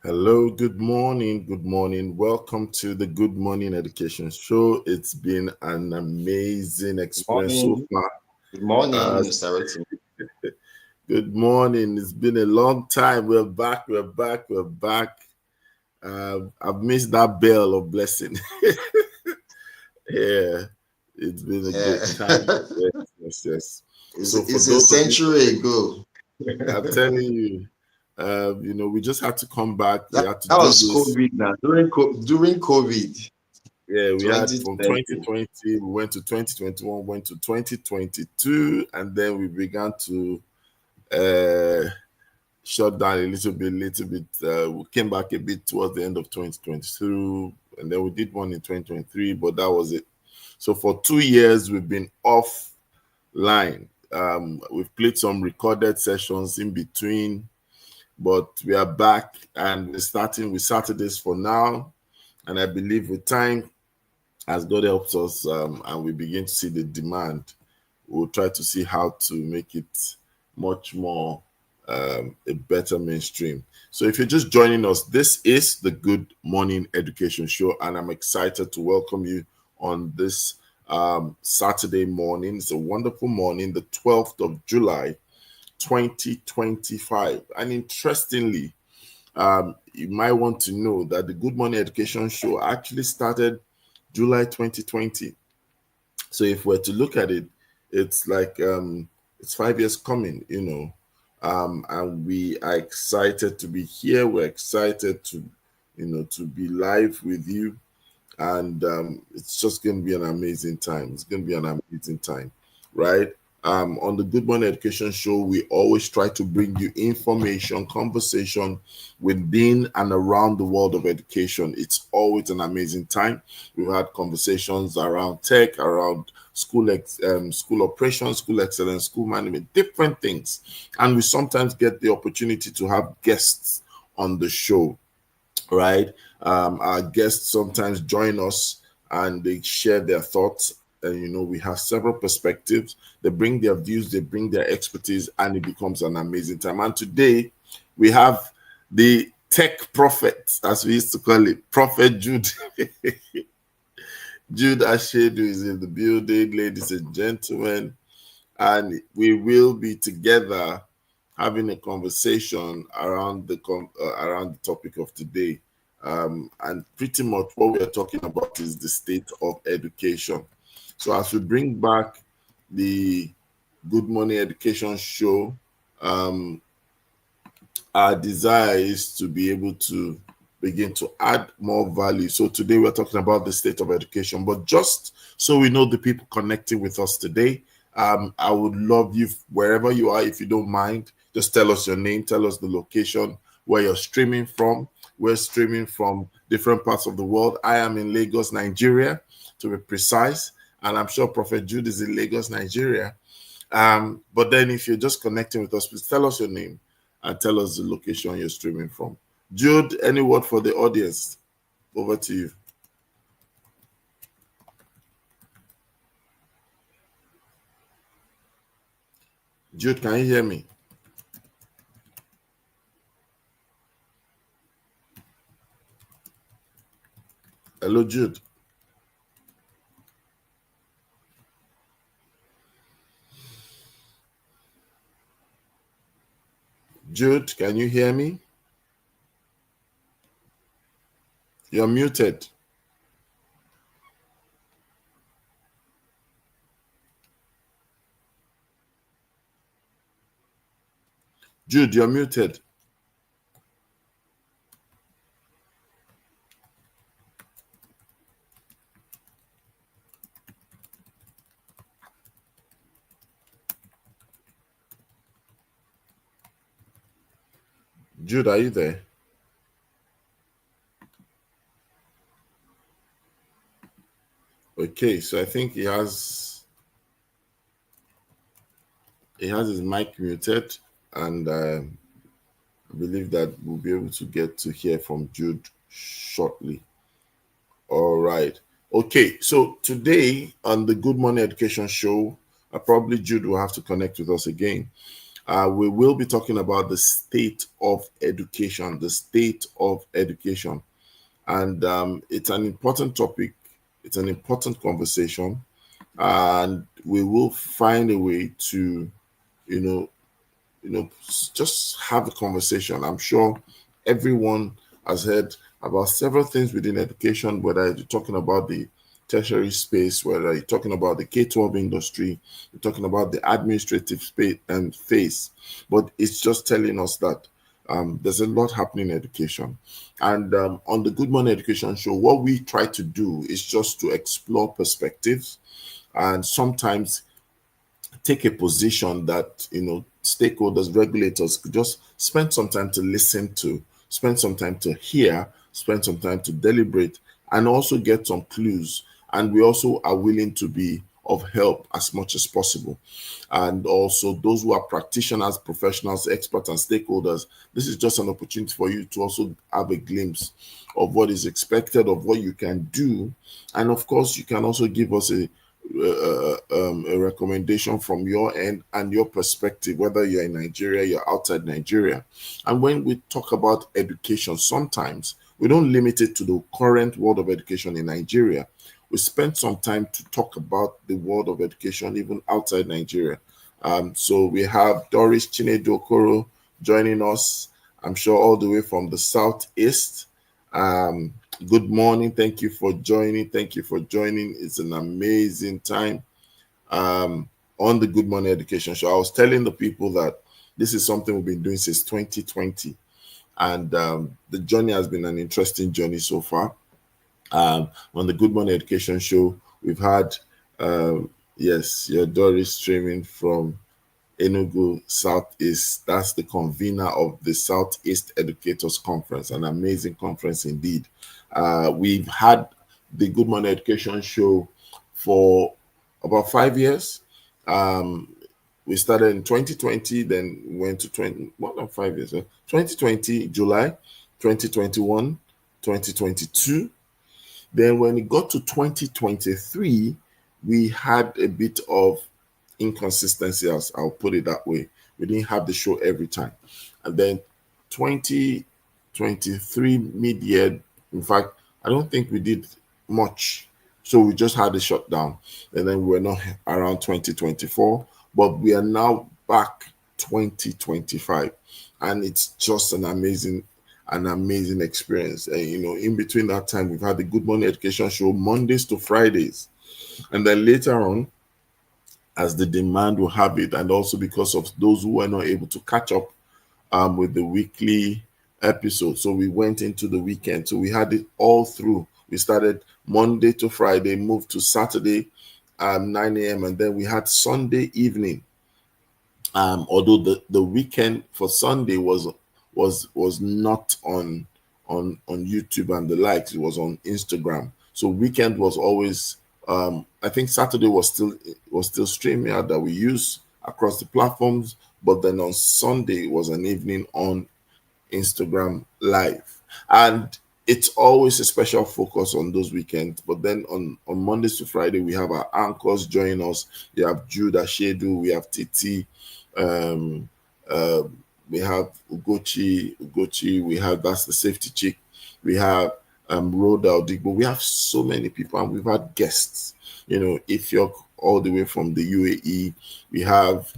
Hello, good morning, good morning. Welcome to the Good Morning Education Show. It's been an amazing Good experience so morning. far. Good morning, Uh, Mr. Rotimi. Good morning. It's been a long time. We're back. I've missed that bell of blessing. Yeah, it's been a Yeah. great time. Yes. it's, So, for it's a those of you, century ago. I'm telling you, we just had to come back. We that, had to that do was this. COVID now. During COVID Yeah, we had from 2020. 2020, we went to 2021, went to 2022, and then we began to uh, shut down a little bit. We came back a bit towards the end of 2022, and then we did one in 2023, but that was it. So for 2 years, we've been offline. We've played some recorded sessions in between, but we are back and we're starting with Saturdays for now. And I believe with time, as God helps us and we begin to see the demand, we'll try to see how to make it much more a better mainstream. So if you're just joining us, this is the Good Morning Education Show, and I'm excited to welcome you on this Saturday morning. It's a wonderful morning, the 12th of July, 2025. And interestingly, you might want to know that the Good Morning Education Show actually started July 2020. So if we're to look at it, it's like it's 5 years coming. And we are excited to be here. We're excited to be live with you, and it's just going to be an amazing time. It's going to be an amazing time, right? On the Good Morning Education Show, we always try to bring you information, conversation within and around the world of education. It's always an amazing time. We've had conversations around tech, around school operations, school excellence, school management, different things, and we sometimes get the opportunity to have guests on the show, right? Our guests sometimes join us and they share their thoughts. And we have several perspectives. They bring their views, they bring their expertise, and it becomes an amazing time. And today we have the tech prophet, as we used to call it, Prophet Jude. Jude Ashedu is in the building, ladies and gentlemen, and we will be together having a conversation around the topic of today. And pretty much what we are talking about is the state of education. So as we bring back the Good Morning Education Show, um, our desire is to be able to begin to add more value. So today we're talking about the state of education, but just so we know the people connecting with us today, I would love you wherever you are, if you don't mind, just tell us your name, tell us the location where you're streaming from. We're streaming from different parts of the world. I am in Lagos, Nigeria, to be precise, and I'm sure Prophet Jude is in Lagos, Nigeria. But then if you're just connecting with us, please tell us your name and tell us the location you're streaming from. Jude, any word for the audience? Over to you. Jude, can you hear me? Hello, Jude. Jude, can you hear me? You're muted. Jude, you're muted. Jude, are you there? Okay, so I think he has his mic muted, and I believe that we'll be able to get to hear from Jude shortly. All right. Okay, so today on the Good Morning Education Show, probably Jude will have to connect with us again. We will be talking about the state of education, the state of education. And it's an important topic, it's an important conversation, and we will find a way to, you know, just have a conversation. I'm sure everyone has heard about several things within education, whether you're talking about the tertiary space, whether you're talking about the K-12 industry, you're talking about the administrative space and phase. But it's just telling us that there's a lot happening in education. And on the Good Morning Education Show, what we try to do is just to explore perspectives and sometimes take a position that stakeholders, regulators could just spend some time to listen to, spend some time to hear, spend some time to deliberate, and also get some clues. And we also are willing to be of help as much as possible. And also those who are practitioners, professionals, experts, and stakeholders, this is just an opportunity for you to also have a glimpse of what is expected, of what you can do. And of course, you can also give us a recommendation from your end and your perspective, whether you're in Nigeria, you're outside Nigeria. And when we talk about education, sometimes we don't limit it to the current world of education in Nigeria. We spend some time to talk about the world of education even outside Nigeria. So we have Doris Chinedu Okoro joining us, I'm sure all the way from the southeast. Um, Good morning. Thank you for joining. Thank you for joining. It's an amazing time on the Good Morning Education Show. I was telling the people that this is something we've been doing since 2020, and the journey has been an interesting journey so far. On the Good Morning Education Show, we've had, yes, your Doris streaming from Enugu Southeast. That's the convener of the Southeast Educators Conference, an amazing conference indeed. We've had the Good Morning Education Show for about 5 years. We started in 2020, then went to 20, more than 5 years. 2020, July, 2021, 2022. Then when it got to 2023, we had a bit of inconsistency, as I'll put it that way. We didn't have the show every time. And then 2023 mid-year, in fact, I don't think we did much. So we just had a shutdown. And then we're not around 2024, but we are now back 2025. And it's just an amazing experience. And in between that time, we've had the Good Morning Education Show Mondays to Fridays. And then later on, as the demand will have it, and also because of those who were not able to catch up with the weekly episode. So we went into the weekend. So we had it all through. We started Monday to Friday, moved to Saturday, 9 a.m., and then we had Sunday evening. Although the weekend for Sunday was not on YouTube and the likes, it was on Instagram. So weekend was always I think Saturday was still streaming out that we use across the platforms, but then on Sunday it was an evening on Instagram Live. And it's always a special focus on those weekends. But then on Mondays to Friday, we have our anchors join us. We have Judah Shedu, we have Titi, um, uh, we have Ugochi, we have That's the Safety Chick, we have Rhoda Odigbo. We have so many people, and we've had guests. If you're all the way from the UAE, we have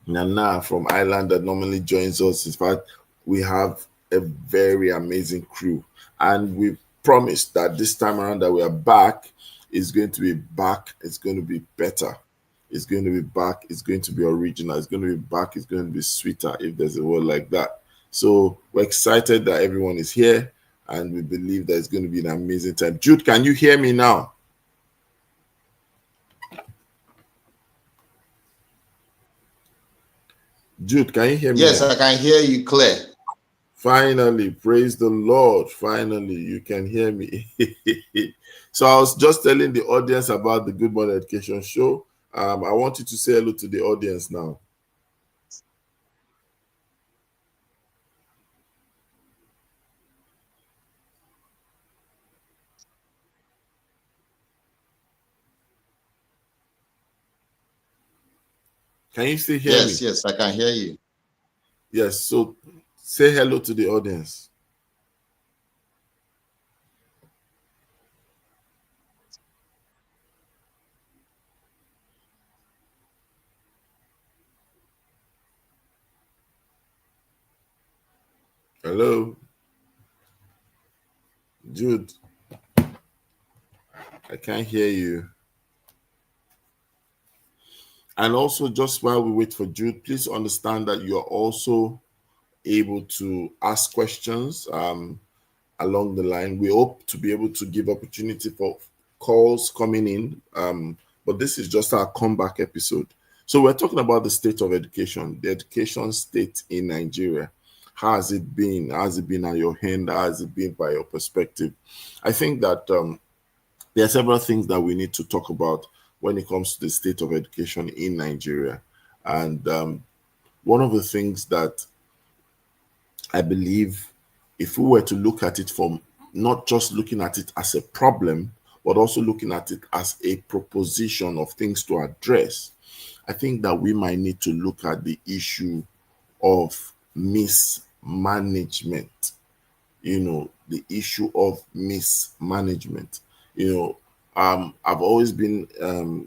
Nana from Ireland that normally joins us. In fact, we have a very amazing crew, and we promised that this time around that we are back is going to be back. It's going to be better. It's going to be back. It's going to be original. It's going to be back. It's going to be sweeter, if there's a word like that. So we're excited that everyone is here, and we believe that it's going to be an amazing time. Jude, can you hear me now? Jude, can you hear me Yes, now? I can hear you clear. Finally, praise the Lord. Finally, you can hear me. So I was just telling the audience about the Good Morning Education Show. I want you to say hello to the audience now. Can you still hear Yes, me? yes, I can hear you. Yes. So say hello to the audience. Hello, Jude. I can't hear you. And also, just while we wait for Jude, please understand that you are also able to ask questions along the line. We hope to be able to give opportunity for calls coming in, but this is just our comeback episode. So we're talking about the state of education, the education state in Nigeria. How has it been? How has it been at your hand? How has it been by your perspective? I think that there are several things that we need to talk about when it comes to the state of education in Nigeria. And one of the things that I believe, if we were to look at it from not just looking at it as a problem, but also looking at it as a proposition of things to address, I think that we might need to look at the issue of mismanagement. The issue of mismanagement. I've always been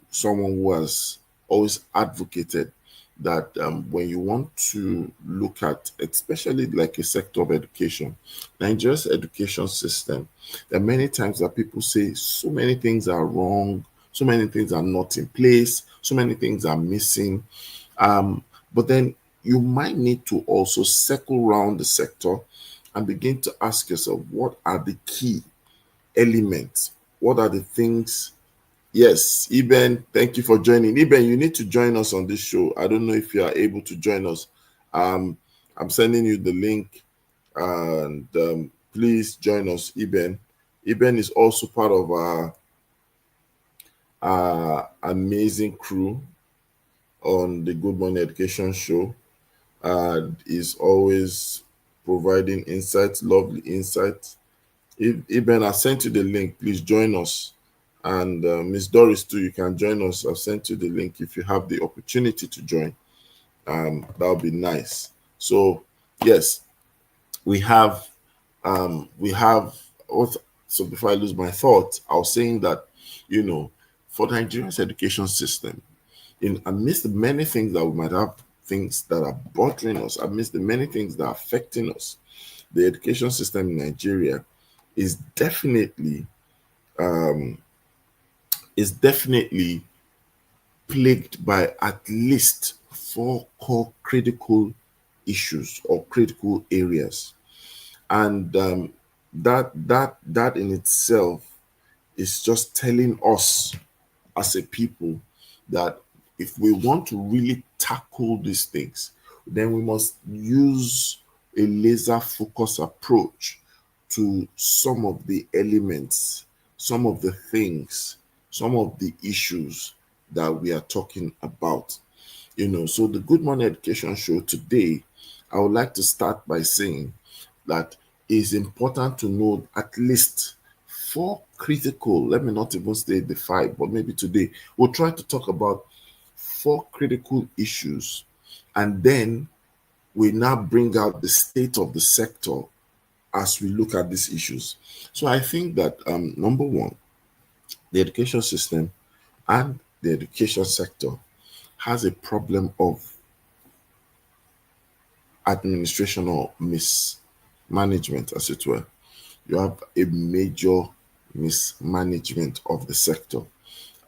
someone who has always advocated that when you want to look at, especially like a sector of education, Nigeria's education system, there are many times that people say so many things are wrong, so many things are not in place, so many things are missing. But then you might need to also circle around the sector and begin to ask yourself, what are the key elements? What are the things? Yes, Eben, thank you for joining. Eben, you need to join us on this show. I don't know if you are able to join us. Um, I'm sending you the link, and please join us, Eben. Eben is also part of our amazing crew on the Good Morning Education show. Is always providing insights, lovely insights. Eben, I sent you the link. Please join us. And Miss Doris, too, you can join us. I've sent you the link if you have the opportunity to join. That would be nice. So, yes, we have what so before I lose my thoughts, I was saying that, for Nigeria's education system, in amidst the many things that we might have, things that are bothering us, amidst the many things that are affecting us, the education system in Nigeria is definitely um, is definitely plagued by at least four core critical issues or critical areas, and that in itself is just telling us as a people that if we want to really tackle these things, then we must use a laser focus approach to some of the elements, some of the things, some of the issues that we are talking about. So the Good Morning Education show today, I would like to start by saying that it's important to know at least four critical, let me not even say the five, but maybe today we'll try to talk about four critical issues, and then we now bring out the state of the sector as we look at these issues. So I think that number one, the education system and the education sector has a problem of administration or mismanagement, as it were. You have a major mismanagement of the sector.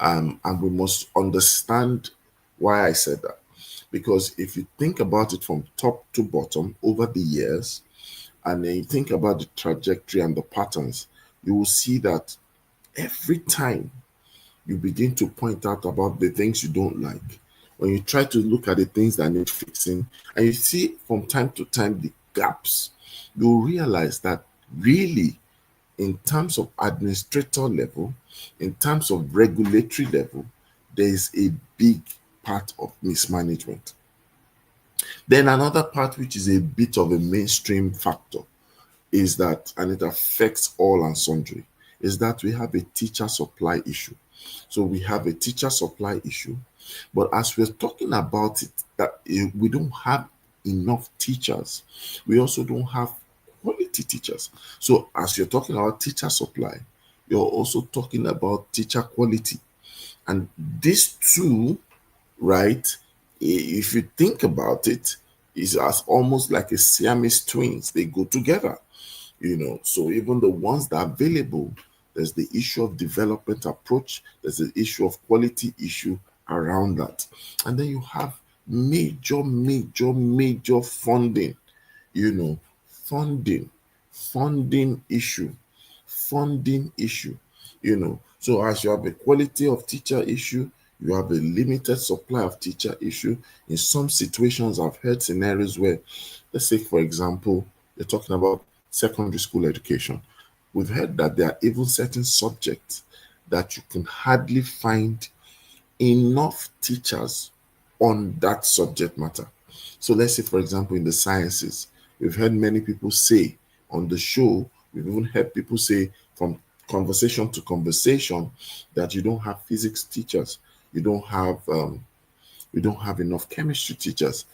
And we must understand why I said that. Because if you think about it from top to bottom over the years, and then you think about the trajectory and the patterns, you will see that every time you begin to point out about the things you don't like, when you try to look at the things that need fixing, and you see from time to time the gaps, you'll realize that really, in terms of administrator level, in terms of regulatory level, there is a big part of mismanagement. Then another part, which is a bit of a mainstream factor, is that, and it affects all and sundry, is that we have a teacher supply issue. So we have a teacher supply issue, But as we're talking about it, that we don't have enough teachers, we also don't have quality teachers. So as you're talking about teacher supply, you're also talking about teacher quality. And these two, right, if you think about it, is as almost like a Siamese twins. They go together, So even the ones that are available, there's the issue of development approach, there's the issue of quality issue around that. And then you have major funding, you know, funding, funding issue, funding issue, So as you have a quality of teacher issue, you have a limited supply of teacher issue. In some situations, I've heard scenarios where, let's say, for example, you're talking about secondary school education. We've heard that there are even certain subjects that you can hardly find enough teachers on that subject matter. So let's say, for example, in the sciences, we've heard many people say on the show, we've even heard people say from conversation to conversation that you don't have physics teachers, you don't have enough chemistry teachers.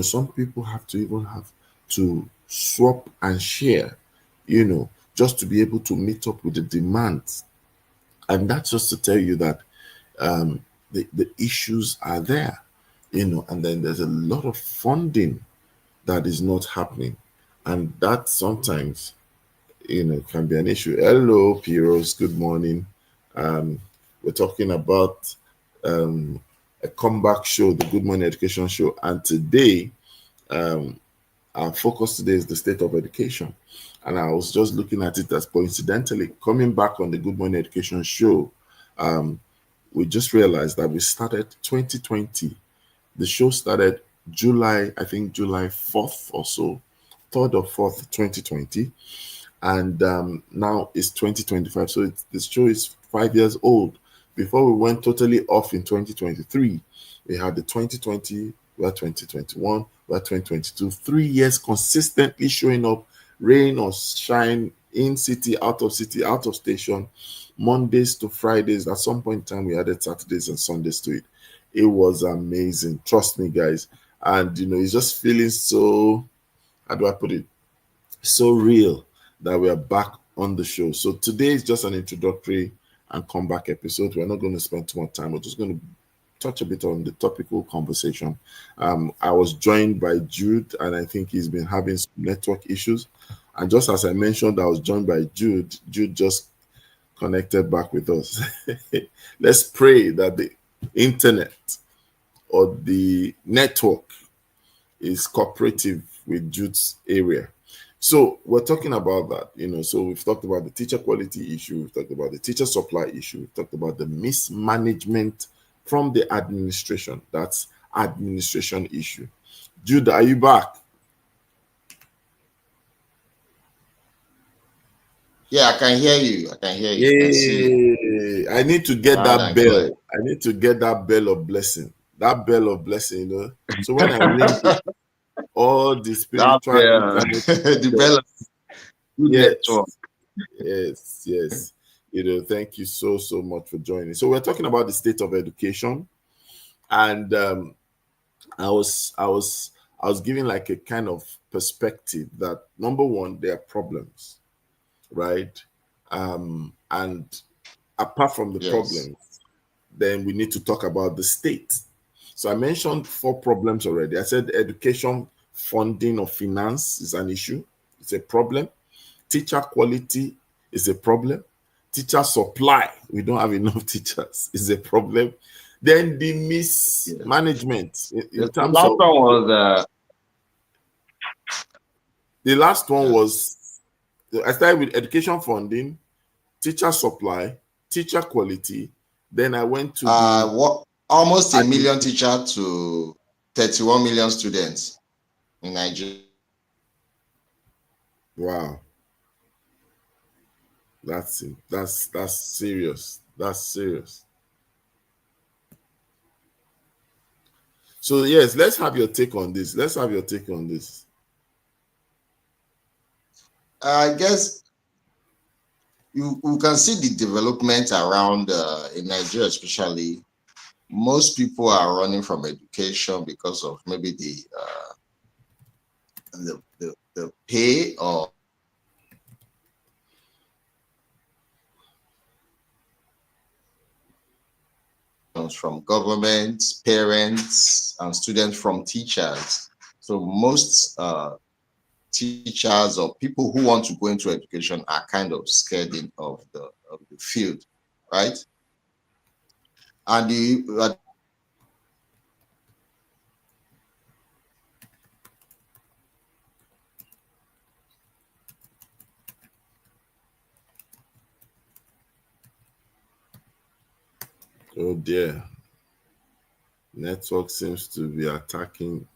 Some people have to even have to swap and share, just to be able to meet up with the demands. And that's just to tell you that the issues are there, and then there's a lot of funding that is not happening. And that sometimes, can be an issue. Hello, Piros, good morning. We're talking about a comeback show, the Good Morning Education Show. And today, our focus today is the state of education. And I was just looking at it as coincidentally coming back on the Good Morning Education Show. We just realized that we started 2020. The show started July, I think July 4th or so, 3rd or 4th, 2020. And now it's 2025. So the show is 5 years old. Before we went totally off in 2023, we had the 2020, we had 2021, we had 2022. 3 years consistently showing up, rain or shine, in city, out of station, Mondays to Fridays. At some point in time, we added Saturdays and Sundays to it. It was amazing. Trust me, guys. And, it's just feeling so, how do I put it? So real that we are back on the show. So today is just an introductory and comeback episode. We're not going to spend too much time. We're just going to touch a bit on the topical conversation. I was joined by Jude, and I think he's been having some network issues. And just as I mentioned, I was joined by Jude. Jude just connected back with us. Let's pray that the internet or the network is cooperative with Jude's area. So we're talking about that, so we've talked about the teacher quality issue, we've talked about the teacher supply issue, we've talked about the mismanagement from the administration. That's administration issue. Jude, are you back? Yeah, I can hear you. I can hear you. I can see you. I need to get Loud that and clear. bell. I need to get that bell of blessing. That bell of blessing. So when I ring it, all the That spiritual bell, internet, the bell of good yes, network. yes. Thank you so much for joining. So we're talking about the state of education, and I was giving like a kind of perspective that number one, there are problems, right? And apart from the Yes. problems, then we need to talk about the state. So I mentioned 4 problems already. I said education funding or finance is an issue, it's a problem. Teacher quality is a problem. Teacher supply, we don't have enough teachers, is a problem. Then the Yes. mismanagement in The terms last of one was the last one yes. was I started with education funding, teacher supply, teacher quality. Then I went to the What almost a million administration. teacher to 31 million students in Nigeria. Wow, that's it. That's serious. That's serious. So yes, let's have your take on this. Let's have your take on this. I guess you can see the development around in Nigeria, especially. most people are running from education because of maybe the pay or from government, parents, and students from teachers. So most teachers or people who want to go into education are kind of scared of the field, right? And the Oh dear, network seems to be attacking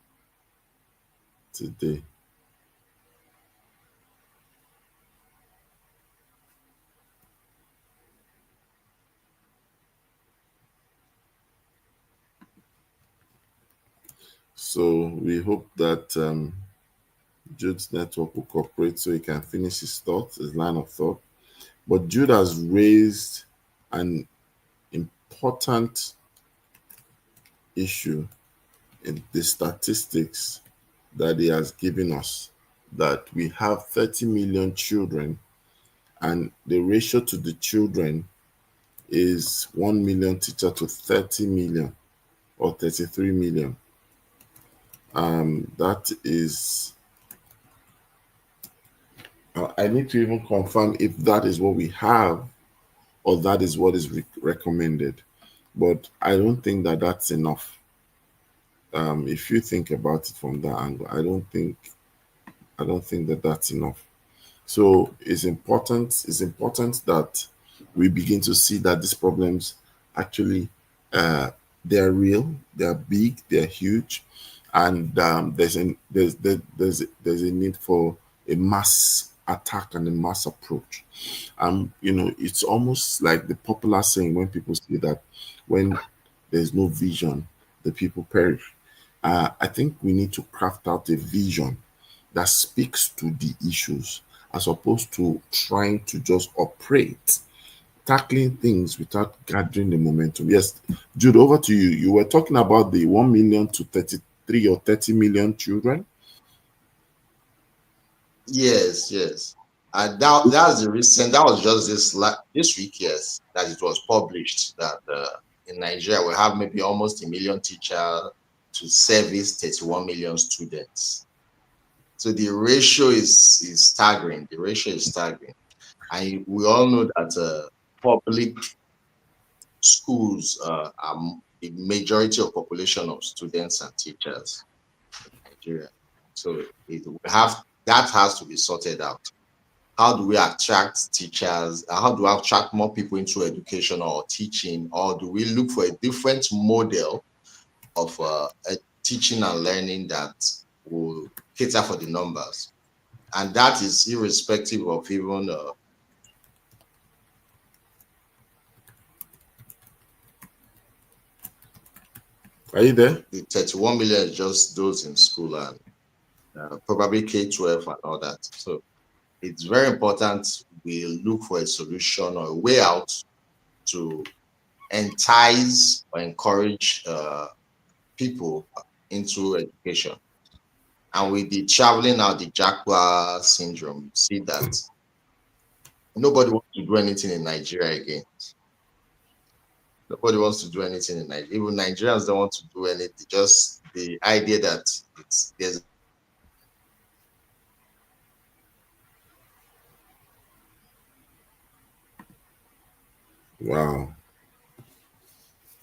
today. So we hope that Jude's network will cooperate so he can finish his thoughts, his line of thought. But Jude has raised an important issue in the statistics that he has given us, that we have 30 million children and the ratio to the children is 1 million teacher to 30 million or 33 million. That is, I need to even confirm if that is what we have or that is what is recommended. But I don't think that that's enough. If you think about it from that angle, I don't think that that's enough. So it's important. It's important that we begin to see that these problems actually they're real, they're big, they're huge, and there's a need for a mass attack and a mass approach. It's almost like the popular saying when people say that when there's no vision, the people perish. I think we need to craft out a vision that speaks to the issues as opposed to trying to just operate, tackling things without gathering the momentum. Yes, Jude, over to you. You were talking about the 1 million to 33 or 30 million children. yes, yes. That's the recent. That was just this week, yes, that it was published that in Nigeria we have maybe almost a million teachers to service 31 million students. So the ratio is staggering. The ratio is staggering, and we all know that public schools are the majority of population of students and teachers in Nigeria. So we have that has to be sorted out. How do we attract teachers? How do we attract more people into education or teaching? Or do we look for a different model of teaching and learning that will cater for the numbers? And that is irrespective of even Are you there? the 31 million is just those in school and probably K-12 and all that. So it's very important we look for a solution or a way out to entice or encourage people into education. And with the traveling out, the Jaguar syndrome, you see that nobody wants to do anything in Nigeria again. Nobody wants to do anything in Nigeria. Even Nigerians don't want to do anything. Just the idea that there's Wow.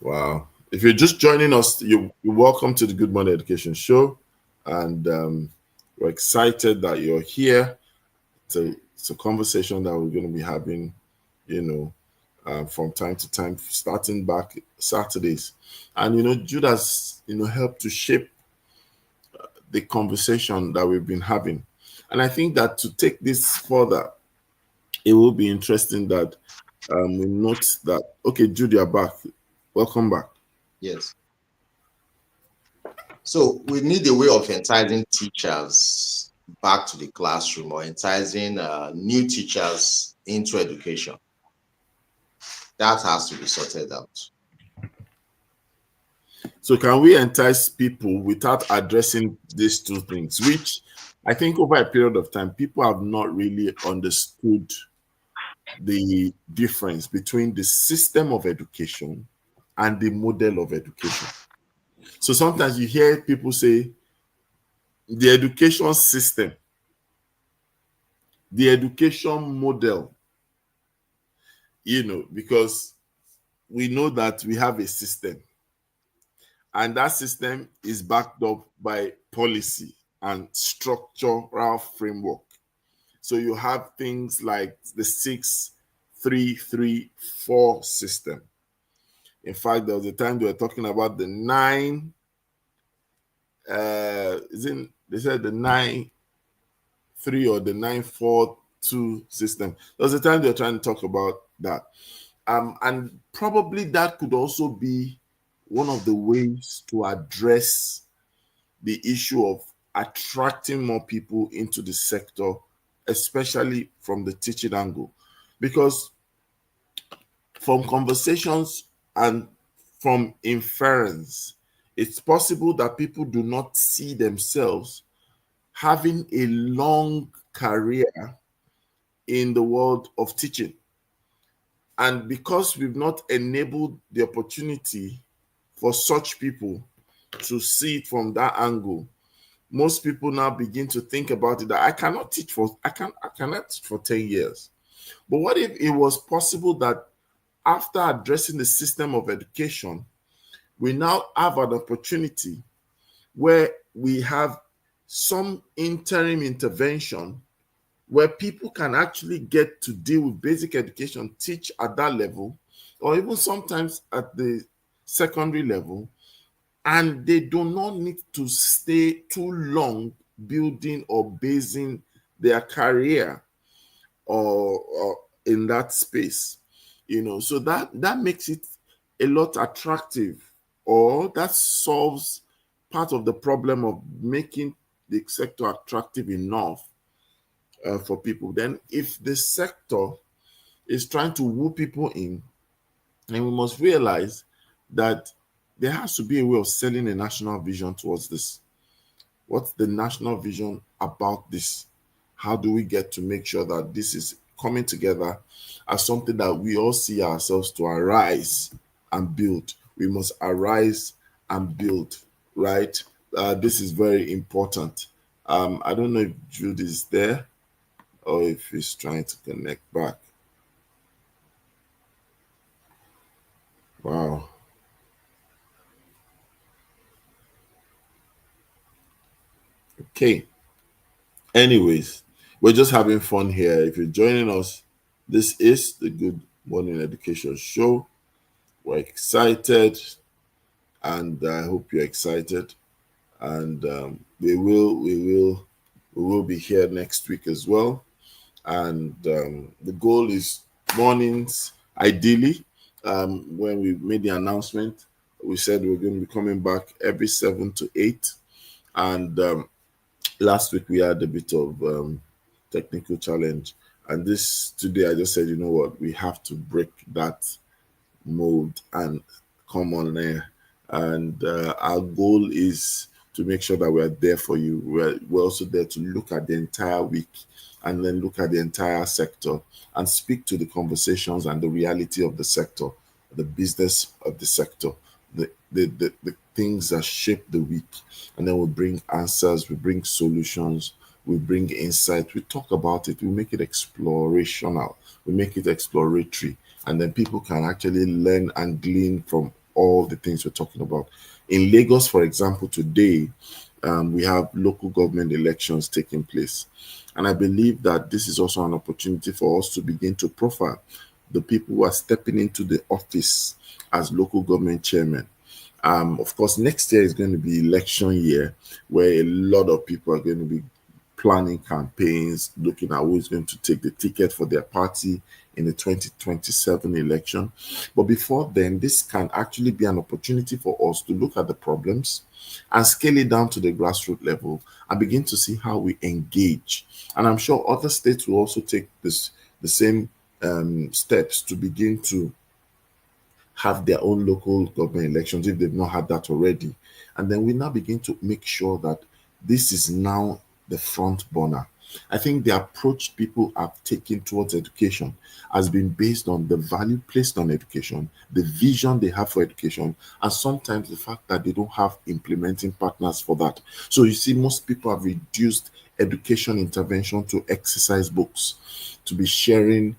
Wow. If you're just joining us, you're welcome to the Good Morning Education Show. And we're excited that you're here. It's a conversation that we're going to be having, you know, from time to time, starting back Saturdays. And, Judas, helped to shape the conversation that we've been having. And I think that to take this further, it will be interesting that we note that, okay, Jude, you're back. Welcome back. yes. So we need a way of enticing teachers back to the classroom or enticing new teachers into education. That has to be sorted out. So can we entice people without addressing these two things, which I think over a period of time, people have not really understood the difference between the system of education and the model of education. So sometimes you hear people say the education system, the education model, because we know that we have a system, and that system is backed up by policy and structural framework. So you have things like the 6-3-3-4 system. In fact, there was a time they were talking about the nine. Isn't they said the 9-3 or the 9-4-2 system? There was a time they were trying to talk about that. And probably that could also be one of the ways to address the issue of attracting more people into the sector, especially from the teaching angle. Because from conversations and from inference, it's possible that people do not see themselves having a long career in the world of teaching. And because we've not enabled the opportunity for such people to see it from that angle, most people now begin to think about it that I cannot teach for 10 years. But what if it was possible that after addressing the system of education, we now have an opportunity where we have some interim intervention where people can actually get to deal with basic education, teach at that level, or even sometimes at the secondary level, and they do not need to stay too long building or basing their career or in that space. So that makes it a lot attractive, or that solves part of the problem of making the sector attractive enough for people. Then if the sector is trying to woo people in, then we must realize that there has to be a way of selling a national vision towards this. What's the national vision about this? How do we get to make sure that this is coming together as something that we all see ourselves to arise and build? We must arise and build, right? This is very important. I don't know if Jude is there or if he's trying to connect back. Wow. Okay. Anyways, we're just having fun here. If you're joining us, this is the Good Morning Education Show. We're excited, and I hope you're excited. And we will be here next week as well. And the goal is mornings, ideally. When we made the announcement, we said we're going to be coming back every 7 to 8. And last week we had a bit of technical challenge, and this today I just said, you know what, we have to break that mold and come on there. And our goal is to make sure that we're there for you. We're also there to look at the entire week and then look at the entire sector and speak to the conversations and the reality of the sector, the business of the sector, the things that shape the week. And then we bring answers, we bring solutions, we bring insight, we talk about it, we make it explorational, we make it exploratory, and then people can actually learn and glean from all the things we're talking about. In Lagos, for example, today we have local government elections taking place. And I believe that this is also an opportunity for us to begin to profile the people who are stepping into the office as local government chairmen. Of course, next year is going to be election year, where a lot of people are going to be planning campaigns, looking at who is going to take the ticket for their party in the 2027 election. But before then, this can actually be an opportunity for us to look at the problems and scale it down to the grassroots level and begin to see how we engage. And I'm sure other states will also take the same steps to begin to have their own local government elections if they've not had that already. And then we now begin to make sure that this is now the front burner. I think the approach people have taken towards education has been based on the value placed on education, the vision they have for education, and sometimes the fact that they don't have implementing partners for that. So you see, most people have reduced education intervention to exercise books, to be sharing,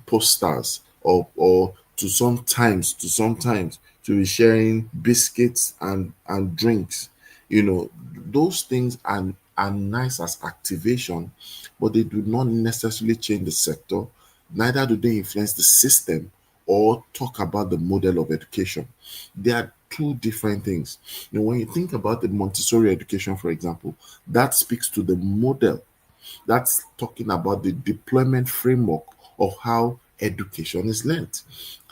posters, or to sometimes to be sharing biscuits and drinks. Those things are nice as activation, but they do not necessarily change the sector. Neither do they influence the system or talk about the model of education. They are two different things. When you think about the Montessori education, for example, that speaks to the model. That's talking about the deployment framework of how education is learned.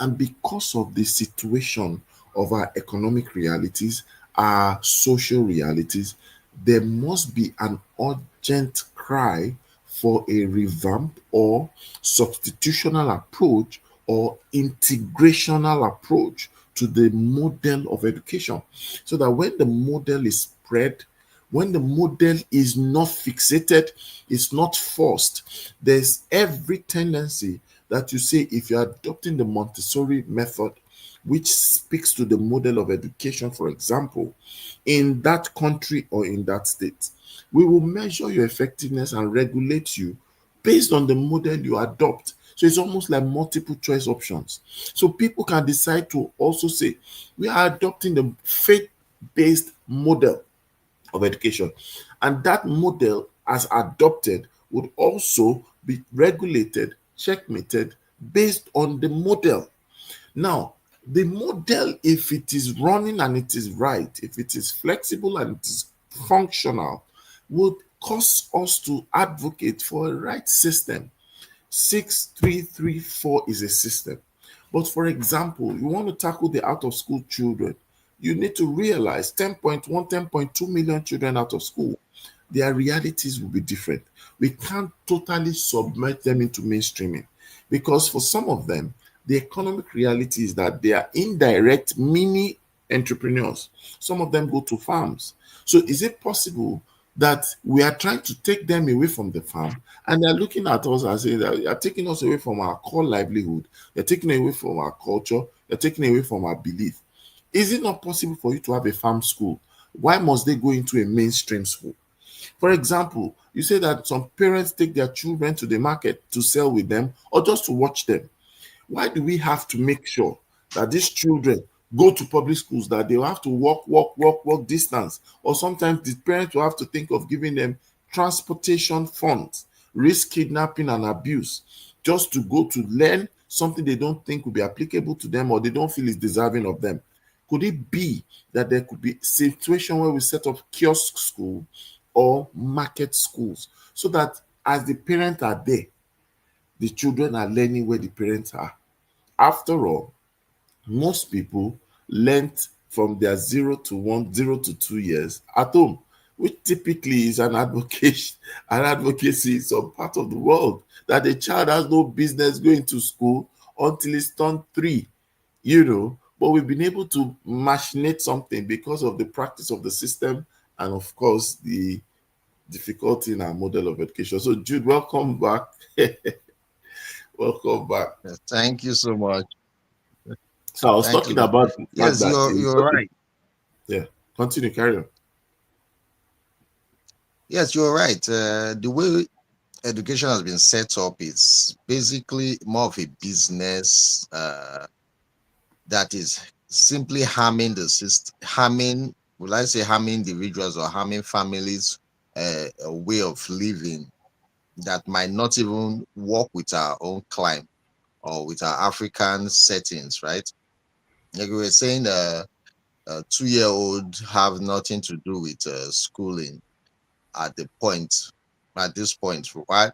And because of the situation of our economic realities, our social realities, there must be an urgent cry for a revamp or substitutional approach or integrational approach to the model of education, so that when the model is spread, when the model is not fixated, it's not forced, there's every tendency that you say, if you're adopting the Montessori method, which speaks to the model of education, for example, in that country or in that state, we will measure your effectiveness and regulate you based on the model you adopt. So it's almost like multiple choice options. So people can decide to also say, we are adopting the faith based model of education. And that model, as adopted, would also be regulated, checkmated based on the model. Now, the model, if it is running and it is right, if it is flexible and it is functional, would cause us to advocate for a right system. 6334 is a system. But for example, you want to tackle the out of school children, you need to realize 10.1, 10.2 million children out of school, their realities will be different. We can't totally submerge them into mainstreaming, because for some of them, the economic reality is that they are indirect mini entrepreneurs. Some of them go to farms. So is it possible that we are trying to take them away from the farm, and they're looking at us and saying that you're taking us away from our core livelihood, you're taking away from our culture, you're taking away from our belief? Is it not possible for you to have a farm school? Why must they go into a mainstream school? For example, you say that some parents take their children to the market to sell with them or just to watch them. Why do we have to make sure that these children go to public schools, that they will have to walk distance, or sometimes the parents will have to think of giving them transportation funds, risk kidnapping and abuse, just to go to learn something they don't think will be applicable to them or they don't feel is deserving of them? Could it be that there could be a situation where we set up kiosk school or market schools, so that as the parents are there, the children are learning where the parents are? After all, most people learnt from their 0 to 1, 0 to 2 years at home, which typically is an advocacy in some part of the world, that the child has no business going to school until he's turned 3. But we've been able to machinate something because of the practice of the system and, of course, the difficulty in our model of education. So, Jude, welcome back. Welcome back. Yes, thank you so much. So, I was Thank you talking so much. about the fact Yes, that, you're right. yeah, continue, carry on. Yes, you're right. The way education has been set up is basically more of a business that is simply harming the system, harming, will I say, harming individuals or harming families, a way of living that might not even work with our own climate or with our African settings, right? Like we were saying, a 2-year-old have nothing to do with schooling at the point, at this point, right?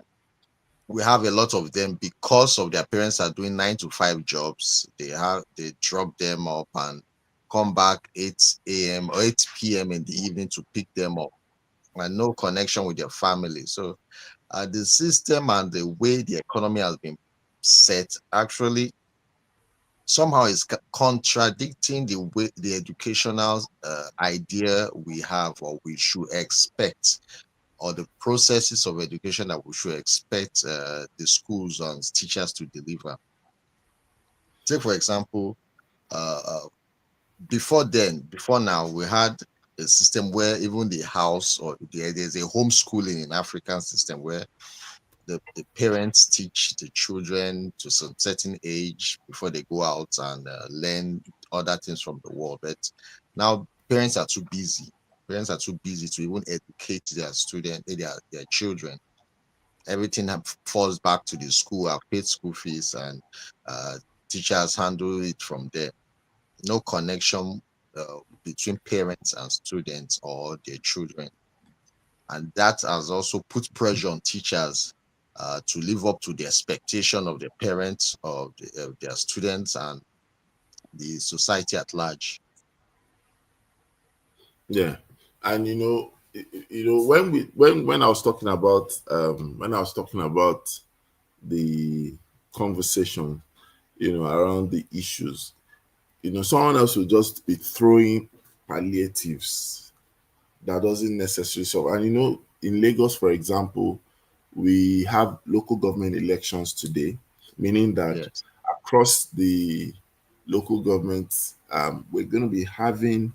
We have a lot of them because of their parents are doing 9 to 5 jobs. They drop them up and come back 8 a.m. or 8 p.m. in the evening to pick them up, and no connection with their family. So the system and the way the economy has been set actually somehow is contradicting the way the educational idea we have or we should expect, or the processes of education that we should expect the schools and teachers to deliver. Take for example, before now, we had a system where even the house, or there's a homeschooling in African system where the parents teach the children to some certain age before they go out and learn other things from the world. But now parents are too busy. Parents are too busy to even educate their student, their children. Everything falls back to the school. I've paid school fees, and uh, teachers handle it from there. No connection between parents and students or their children. And that has also put pressure on teachers to live up to the expectation of their parents, of their students, and the society at large. Yeah, and when when I was talking about the conversation, around the issues, someone else will just be throwing palliatives that doesn't necessarily solve. And in Lagos, for example, we have local government elections today, meaning that Yes, across the local governments, we're going to be having,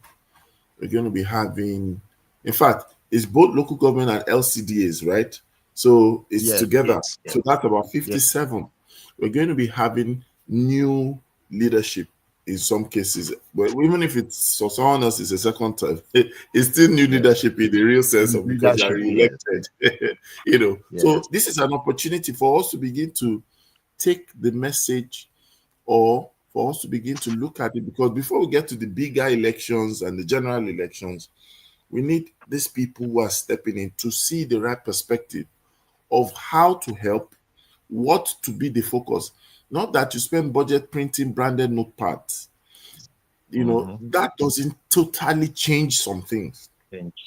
in fact, it's both local government and LCDAs, right? So it's yes, together. yes, So yes, that's about yes, 57. We're going to be having new leadership in some cases, but even if it's for someone else, it's a second term. It's still new yes. leadership in the real sense of, because you are Leadership, yes, re-elected. yes. So this is an opportunity for us to begin to take the message, or for us to begin to look at it, because before we get to the bigger elections and the general elections, we need these people who are stepping in to see the right perspective of how to help, what to be the focus. Not that you spend budget printing branded notepads. Mm-hmm. That doesn't totally change some things.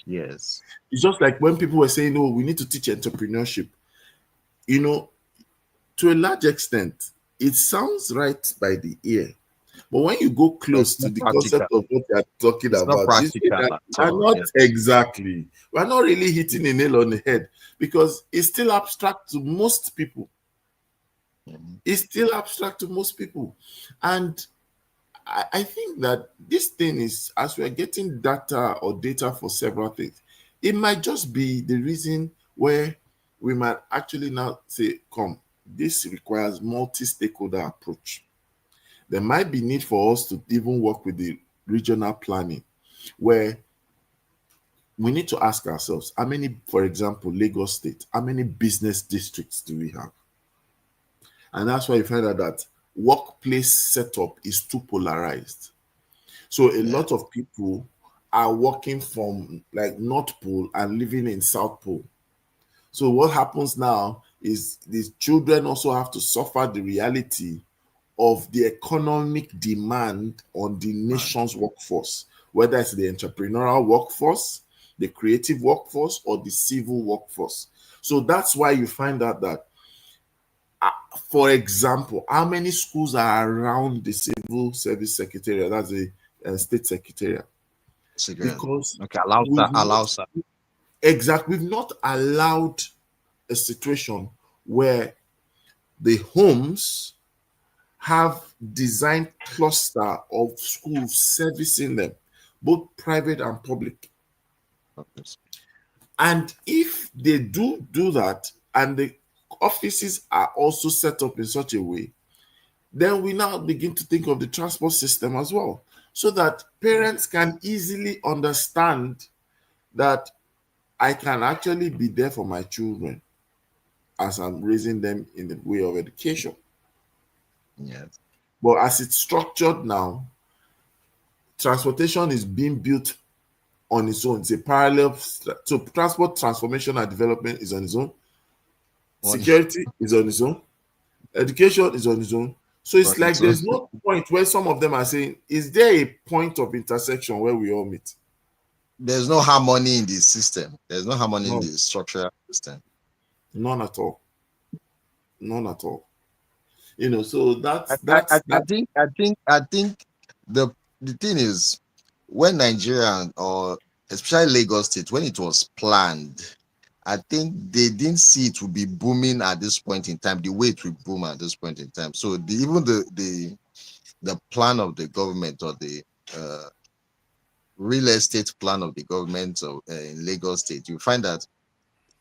Yes, It's just like when people were saying, oh, we need to teach entrepreneurship. You know, to a large extent, it sounds right by the ear. But when you go but it's close to not the practical. concept of what we are talking It's not about, you see practical that at we're all. not Yes. exactly, we're not really hitting a nail on the head, because it's still abstract to most people. Mhm. It's still abstract to most people. And I think that this thing is, as we're getting data for several things, it might just be the reason where we might actually now say, come, this requires multi-stakeholder approach. There might be need for us to even work with the regional planning, where we need to ask ourselves, how many, for example, Lagos State, how many business districts do we have? And that's why you find out that workplace setup is too polarized. So a Yeah. lot of people are working from like North Pole and living in South Pole. So what happens now is these children also have to suffer the reality of the economic demand on the Man. nation's workforce, whether it's the entrepreneurial workforce, the creative workforce, or the civil workforce. So that's why you find out that, for example, how many schools are around the civil service secretariat, that's the state secretariat? Cigarette. Because Okay. Allow that. we've not Allow that. we've not allowed a situation where the homes have designed cluster of schools servicing them, both private and public. And if they do that, and the offices are also set up in such a way, then we now begin to think of the transport system as well, so that parents can easily understand that I can actually be there for my children as I'm raising them in the way of education. Yes. But as it's structured now, transportation is being built on its own. It's a parallel. So transport transformation and development is on its own. One. Security is on its own. Education is on its own. So On it's like its own. there's no point where some of them are saying, is there a point of intersection where we all meet? There's no harmony in the system. There's no harmony in No, the structural system. none at all. None at all. So I think the thing is, when Nigeria, or especially Lagos State, when it was planned, I think they didn't see it would be booming at this point in time, the way it will boom at this point in time. So even the plan of the government, or the uh, real estate plan of the government of in Lagos State, you find that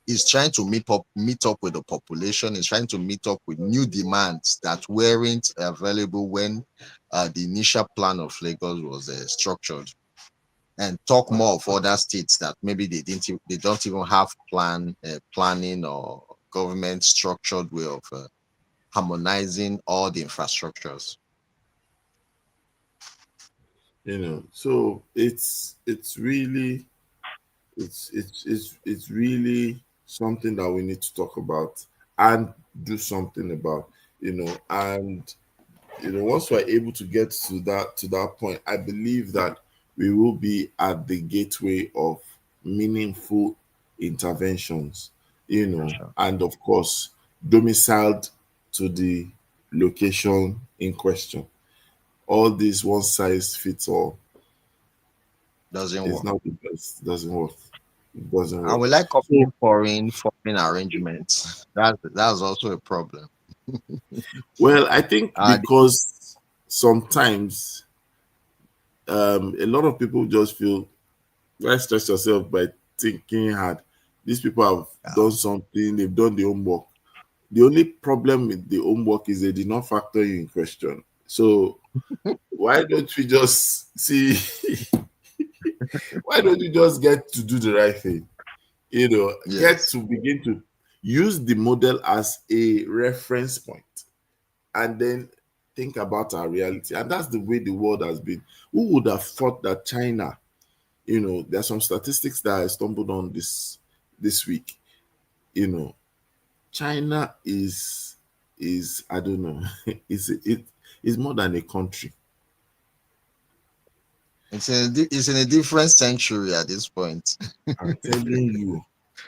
is trying to meet up with the population, is trying to meet up with new demands that weren't available when the initial plan of Lagos was structured, and talk more of other states that maybe they don't even have planning or government structured way of harmonizing all the infrastructures. so it's really something that we need to talk about and do something about. And once we're able to get to that point, I believe that we will be at the gateway of meaningful interventions, For sure. and of course domiciled to the location in question. All this one size fits all Doesn't is work. not the best. Doesn't work. It doesn't And work. we like So copying foreign arrangements. That's also a problem. well, I think Uh, because sometimes a lot of people just feel, why stress yourself by thinking hard? These people have done something, they've done the homework. The only problem with the homework is they did not factor you in question. So why don't we just see why don't you just get to do the right thing? Get yes, to begin to use the model as a reference point, and then think about our reality. And that's the way the world has been. Who would have thought that China, there's some statistics that I stumbled on this week. You know, China is I don't know, it is more than a country. it's in a different century at this point. I'm telling you,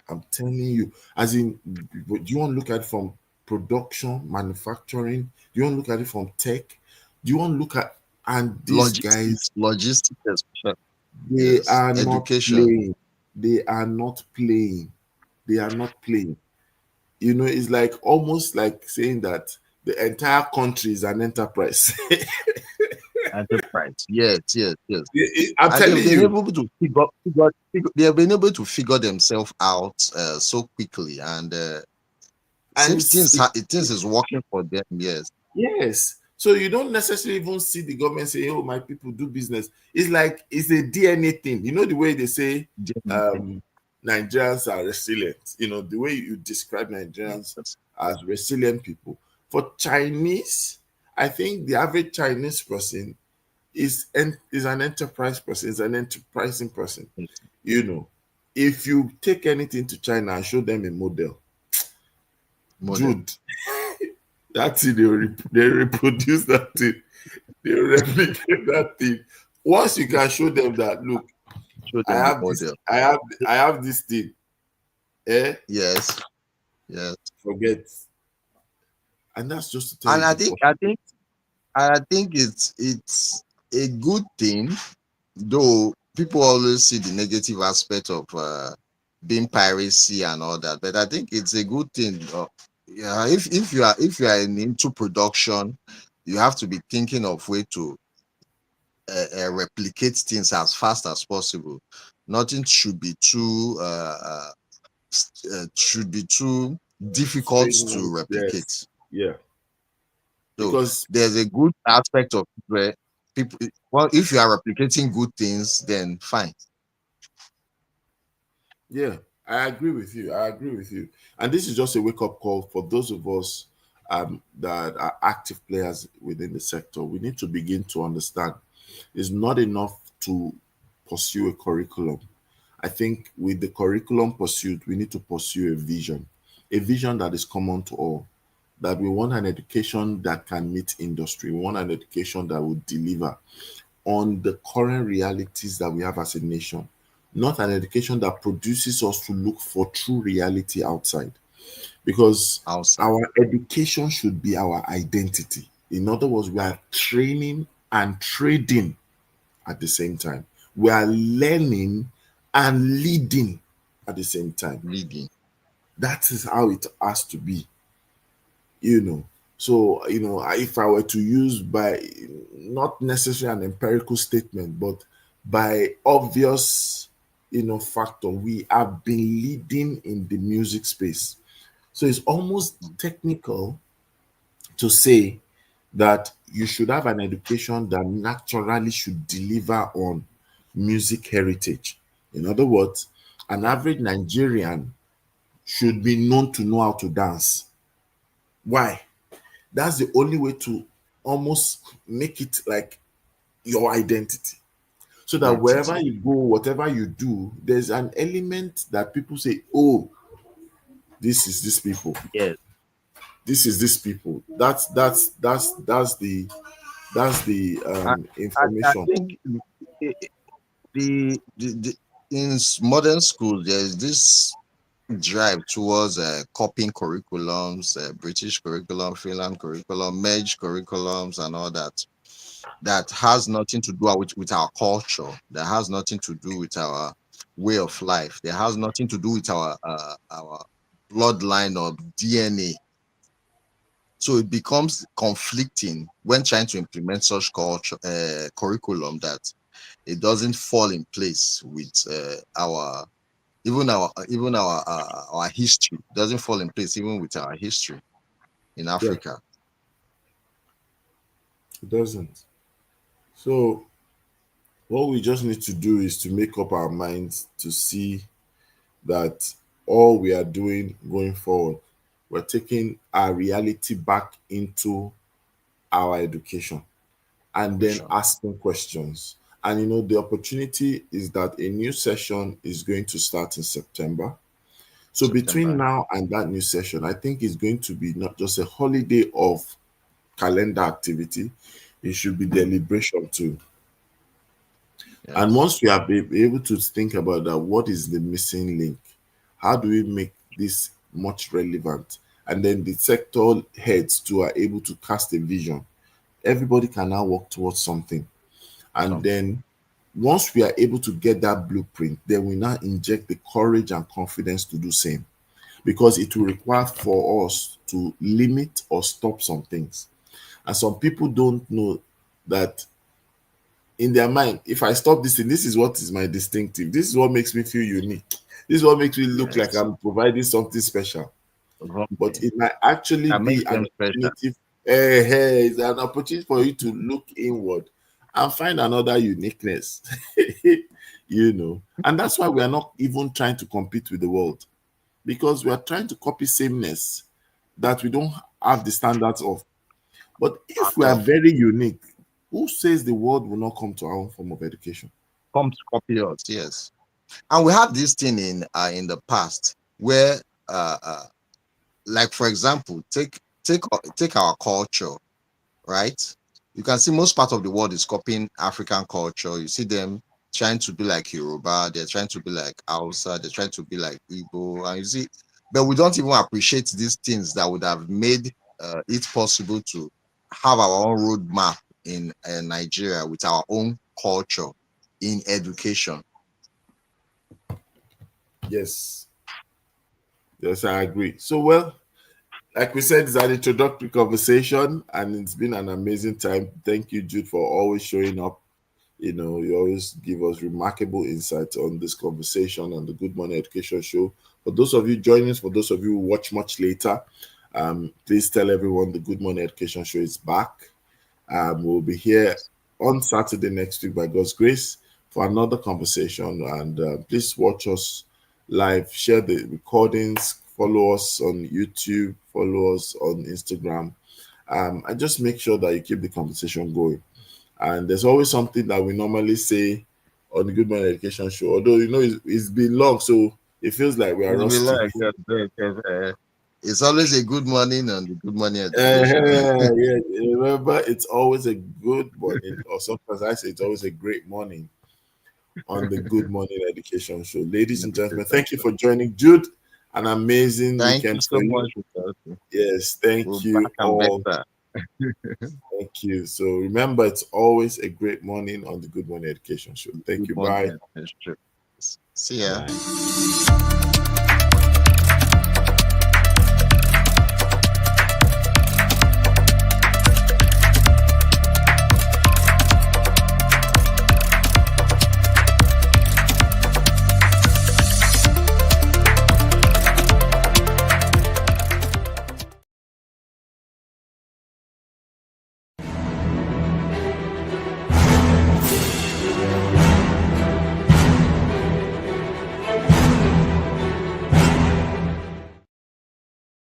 I'm telling you. As in, do you want to look at it from production, manufacturing? Do you want to look at it from tech? Do you want to look at, and these guys, Logistics, especially. they Yes, are not education, playing. They are not playing. They are not playing. It's like almost like saying that the entire country is an enterprise. enterprise. Yes, yes, yes. I'm And they've telling been you. able to they have been able to figure themselves out so quickly, and it And seems things is working for them. Yes, yes. So you don't necessarily even see the government say, "Oh, my people do business." It's like it's a DNA thing. The way they say definitely. um, Nigerians are resilient. The way you describe Nigerians as resilient people. For Chinese, I think the average Chinese person is an enterprise person, is an enterprising person. You know, if you take anything to China and show them a model, Model. dude, that thing they reproduce that thing, they replicate that thing. Once you can show them that, look, Show I them the have this, model. I have this thing, Yes, yes. forget, and that's just to tell And you I the think first. I think I think it's a good thing, though people always see the negative aspect of being piracy and all that. But I think it's a good thing. Yeah, if you are into production, you have to be thinking of way to replicate things as fast as possible. Nothing should be too difficult to Strenuous, yes, replicate. yeah, So because there's a good aspect of it where people, well, if you are replicating good things, then fine. yeah, I agree with you. I agree with you. And this is just a wake up call for those of us that are active players within the sector. We need to begin to understand it's not enough to pursue a curriculum. I think with the curriculum pursuit, we need to pursue a vision that is common to all. That we want an education that can meet industry. We want an education that will deliver on the current realities that we have as a nation, not an education that produces us to look for true reality outside. because outside. our education should be our identity. In other words, we are training and trading at the same time. We are learning and leading at the same time. Reading. That is how it has to be, you know. So, if I were to use by not necessarily an empirical statement, but by obvious, factor, we have been leading in the music space. So it's almost technical to say that you should have an education that naturally should deliver on music heritage. In other words, an average Nigerian should be known to know how to dance. Why? That's the only way to almost make it like your identity. So that wherever Identity. you go, whatever you do, there's an element that people say, oh, this is these people. Yes. This is these people. That's the I information. think the in modern schools there's this drive towards copying curriculums, British curriculum, Finland curriculum, merge curriculums, and all that. That has nothing to do with our culture. That has nothing to do with our way of life. That has nothing to do with our bloodline or DNA. So it becomes conflicting when trying to implement such culture curriculum that it doesn't fall in place with our our history doesn't fall in place even with our history in Yeah, Africa. it doesn't. So what we just need to do is to make up our minds to see that all we are doing going forward, we're taking our reality back into our education and then Education. asking questions. And the opportunity is that a new session is going to start in September. So between September. now and that new session, I think it's going to be not just a holiday of calendar activity, it should be deliberation too. And Yes. once we are able to think about that, what is the missing link? How do we make this much relevant? And then the sector heads too are able to cast a vision. Everybody can now work towards something. And Something. then once we are able to get that blueprint, then we now inject the courage and confidence to do same. Because it will require for us to limit or stop some things. And some people don't know that in their mind, if I stop this thing, this is what is my distinctive. This is what makes me feel unique. This is what makes me look like Yes. I'm providing something special. But Something it might actually that be makes an them special. opportunity. Hey, it's an opportunity for you to look inward and find another uniqueness. And that's why we are not even trying to compete with the world because we are trying to copy sameness that we don't have the standards of. But if At we are all. very unique, who says the world will not come to our own form of education? Come to copy us. Yes. And we had this thing in the past where like for example, take our culture, right? You can see most part of the world is copying African culture. You see them trying to be like Yoruba, they're trying to be like Hausa, they're trying to be like Igbo, and you see, but we don't even appreciate these things that would have made it possible to have our own roadmap in Nigeria with our own culture in education. Yes, yes, I agree. So, well, like we said, it's an introductory conversation, and it's been an amazing time. Thank you, Jude, for always showing up. You always give us remarkable insights on this conversation on the Good Morning Education Show. For those of you joining us, for those of you who watch much later, please tell everyone the Good Morning Education Show is back. We'll be here on Saturday next week by God's grace for another conversation. And please watch us live, share the recordings, follow us on YouTube, follow us on Instagram, and just make sure that you keep the conversation going. And there's always something that we normally say on the Good Morning Education Show, although it's been long, so it feels like we are It's been rusty. like it's always a good morning on the Good Morning Education. Yeah, remember, it's always a good morning, or sometimes I say it's always a great morning on the Good Morning Education Show. Ladies and gentlemen, Education. thank you for joining. Jude, an amazing Thank you weekend so for you. much, Mr. Yes, We're thank back you and all. better. Thank you. So remember, it's always a great morning on the Good Morning Education Show. Thank Good you. morning. Bye. See ya. Bye.